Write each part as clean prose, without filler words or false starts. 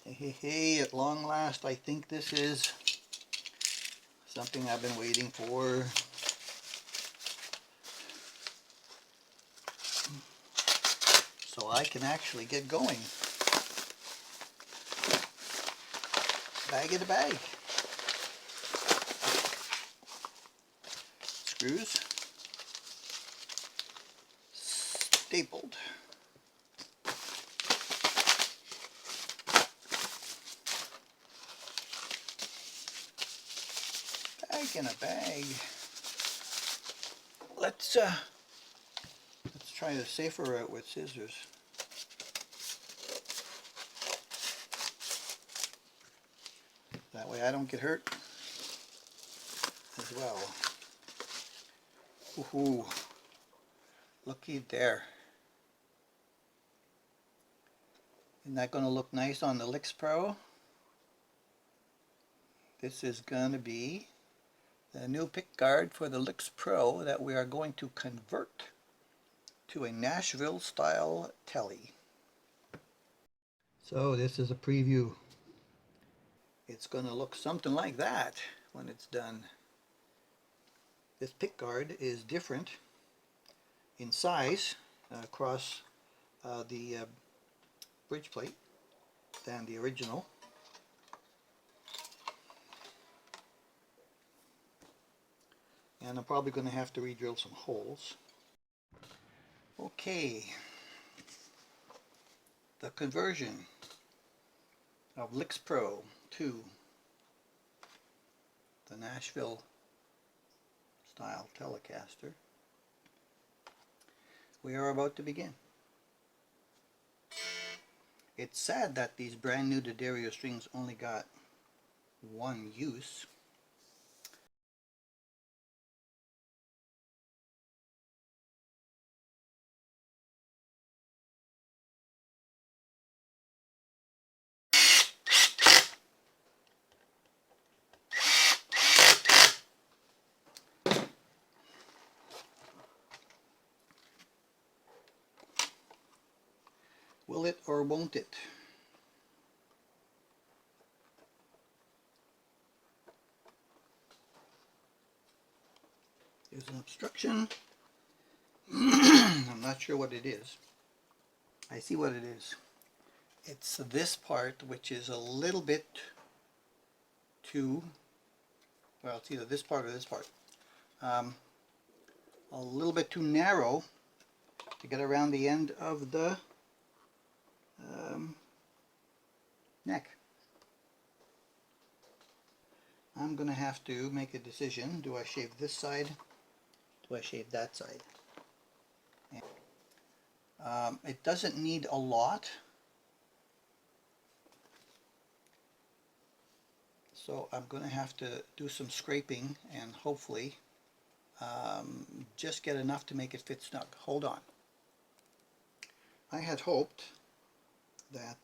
Hey, at long last, I think this is something I've been waiting for. So I can actually get going. Bag in a bag. Screws. Stapled. Bag in a bag. Let's try the safer route with scissors. That way I don't get hurt as well. Woohoo! Looky there. Isn't that going to look nice on the Lix Pro? This is going to be the new pick guard for the Lix Pro that we are going to convert to a Nashville style Tele. So this is a preview. It's going to look something like that when it's done. This pick guard is different in size across the bridge plate than the original. And I'm probably going to have to re-drill some holes. Okay, the conversion of Lix Pro to the Nashville style Telecaster. We are about to begin. It's sad that these brand new D'Addario strings only got one use. Will it or won't it? There's an obstruction. I'm not sure what it is. I see what it is. It's this part which is a little bit too, well, it's either this part or this part. A little bit too narrow to get around the end of the neck. I'm going to have to make a decision. Do I shave this side? Do I shave that side? It doesn't need a lot. So I'm going to have to do some scraping and hopefully just get enough to make it fit snug. Hold on. I had hoped that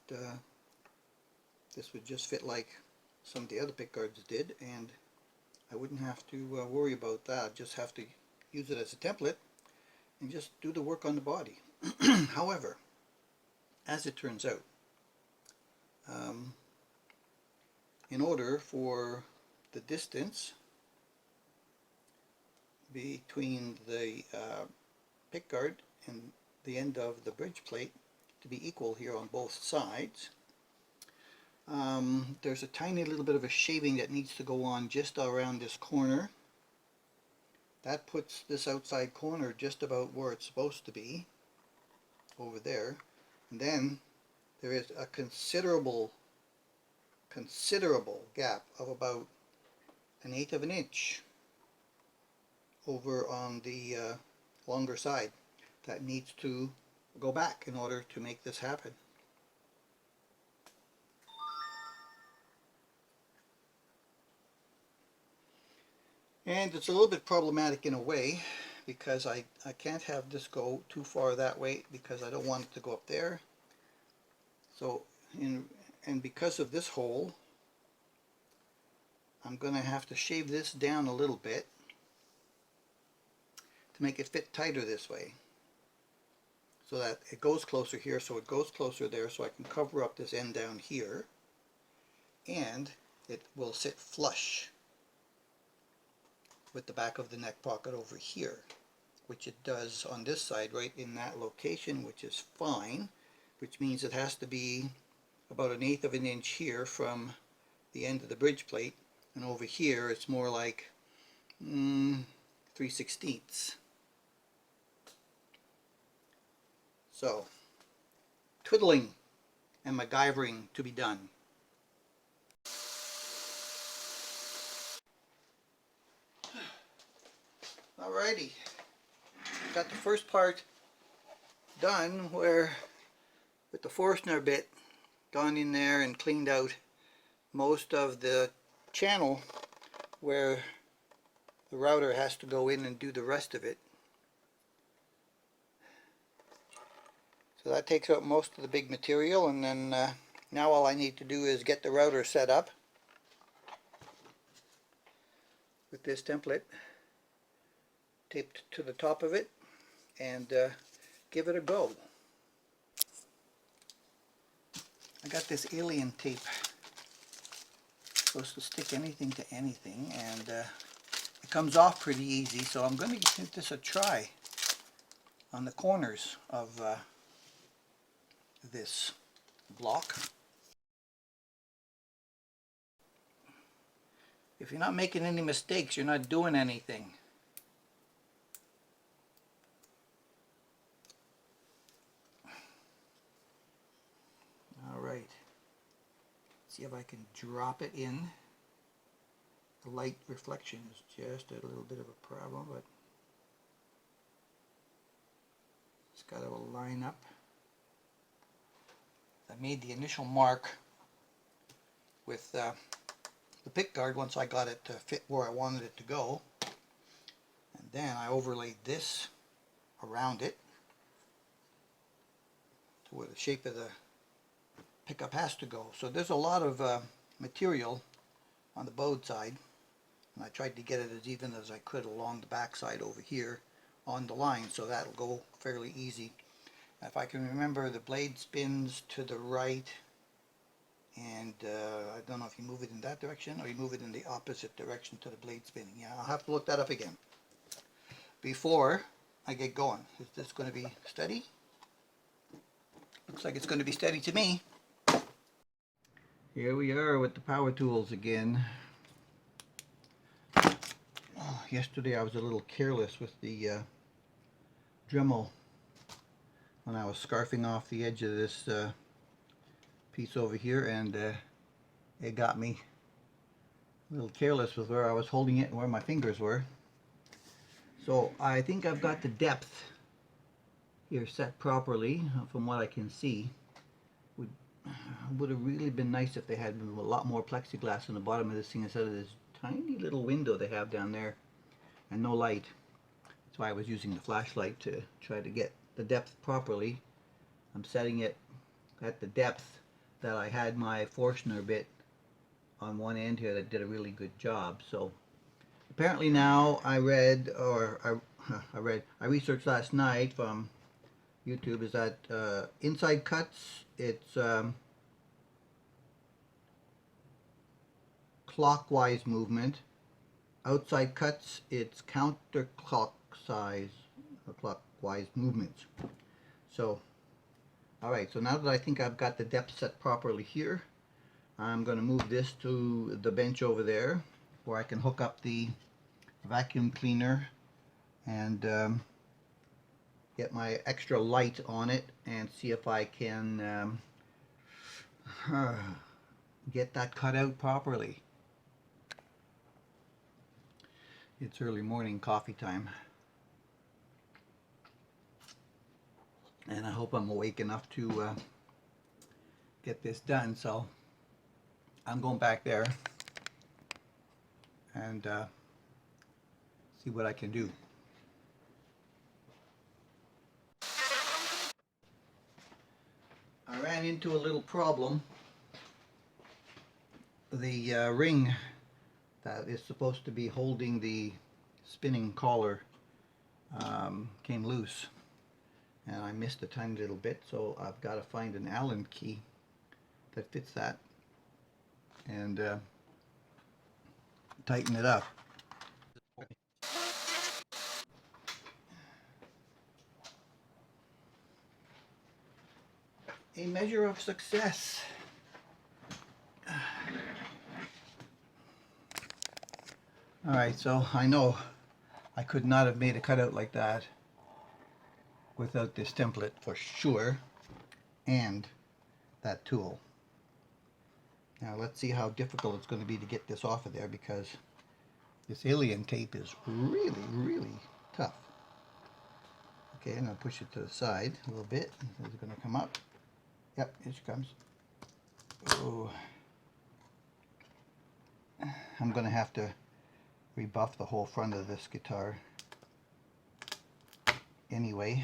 this would just fit like some of the other pick guards did, and I wouldn't have to worry about that. Just have to use it as a template and just do the work on the body. However, as it turns out, in order for the distance between the pick guard and the end of the bridge plate to be equal here on both sides, there's a tiny little bit of a shaving that needs to go on just around this corner. That puts this outside corner just about where it's supposed to be, over there. And then there is a considerable gap of about 1/8 of an inch over on the longer side that needs to go back in order to make this happen. And it's a little bit problematic in a way because I can't have this go too far that way because I don't want it to go up there. So, and because of this hole, I'm going to have to shave this down a little bit to make it fit tighter this way, so that it goes closer here, so it goes closer there, so I can cover up this end down here. and it will sit flush with the back of the neck pocket over here, which it does on this side right in that location, which is fine, which means it has to be about 1/8 of an inch here from the end of the bridge plate, and over here it's more like 3/16. So, twiddling and MacGyvering to be done. Alrighty, got the first part done, where with the Forstner bit gone in there and cleaned out most of the channel where the router has to go in and do the rest of it. So that takes out most of the big material, and then now all I need to do is get the router set up with this template taped to the top of it, and give it a go. I got this alien tape, supposed to stick anything to anything, and it comes off pretty easy, so I'm going to give this a try on the corners of this block. If you're not making any mistakes, you're not doing anything. Alright, see if I can drop it in. The light reflection is just a little bit of a problem, but it's got to line up. I made the initial mark with the pick guard once I got it to fit where I wanted it to go, and then I overlaid this around it to where the shape of the pickup has to go. So there's a lot of material on the bowed side, and I tried to get it as even as I could along the back side over here on the line, so that'll go fairly easy. If I can remember, the blade spins to the right, and I don't know if you move it in that direction or you move it in the opposite direction to the blade spinning. Yeah, I'll have to look that up again before I get going. Is this going to be steady? Looks like it's going to be steady to me. Here we are with the power tools again. Oh, yesterday I was a little careless with the Dremel when I was scarfing off the edge of this piece over here, and it got me a little careless with where I was holding it and where my fingers were. So I think I've got the depth here set properly from what I can see. Would have really been nice if they had a lot more plexiglass on the bottom of this thing instead of this tiny little window they have down there and no light. That's why I was using the flashlight to try to get the depth properly. I'm setting it at the depth that I had my Forstner bit on one end here that did a really good job. So apparently now I researched last night from YouTube is that inside cuts, it's clockwise movement. Outside cuts, it's counterclockwise movements. So, alright, so now that I think I've got the depth set properly here, I'm going to move this to the bench over there where I can hook up the vacuum cleaner and get my extra light on it and see if I can get that cut out properly. It's early morning coffee time, and I hope I'm awake enough to get this done, so I'm going back there and see what I can do. I ran into a little problem. The ring that is supposed to be holding the spinning collar came loose, and I missed a tiny little bit, so I've got to find an Allen key that fits that. and tighten it up. A measure of success. Alright, so I know I could not have made a cutout like that without this template for sure, and that tool. Now let's see how difficult it's going to be to get this off of there, because this alien tape is really, really tough. Okay, I'm going to push it to the side a little bit. Is it going to come up? Yep, here she comes. Oh. I'm going to have to rebuff the whole front of this guitar anyway.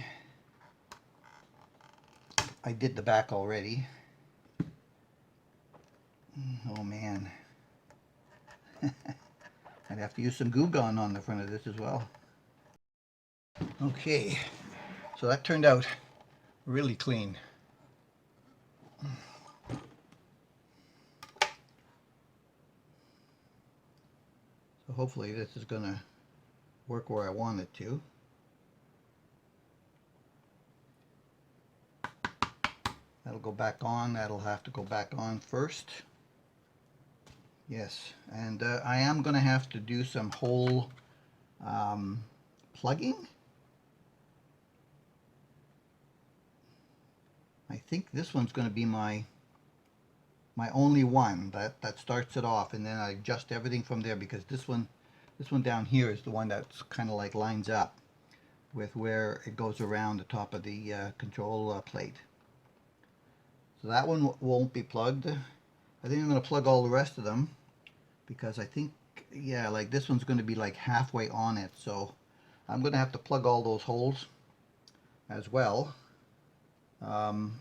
I did the back already. Oh man. I'd have to use some glue gun on the front of this as well. Okay, so that turned out really clean. So hopefully this is gonna work where I want it to. That'll go back on. That'll have to go back on first. Yes, and I am going to have to do some hole plugging. I think this one's going to be my only one that starts it off, and then I adjust everything from there, because this one down here is the one that's kind of like lines up with where it goes around the top of the control plate. So that one won't be plugged. I think I'm going to plug all the rest of them, because I think, yeah, like this one's going to be like halfway on it, so I'm going to have to plug all those holes as well. And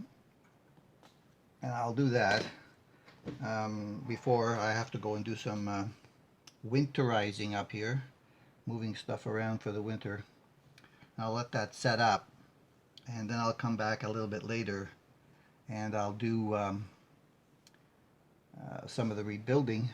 I'll do that before I have to go and do some winterizing up here, moving stuff around for the winter. I'll let that set up, and then I'll come back a little bit later and I'll do some of the rebuilding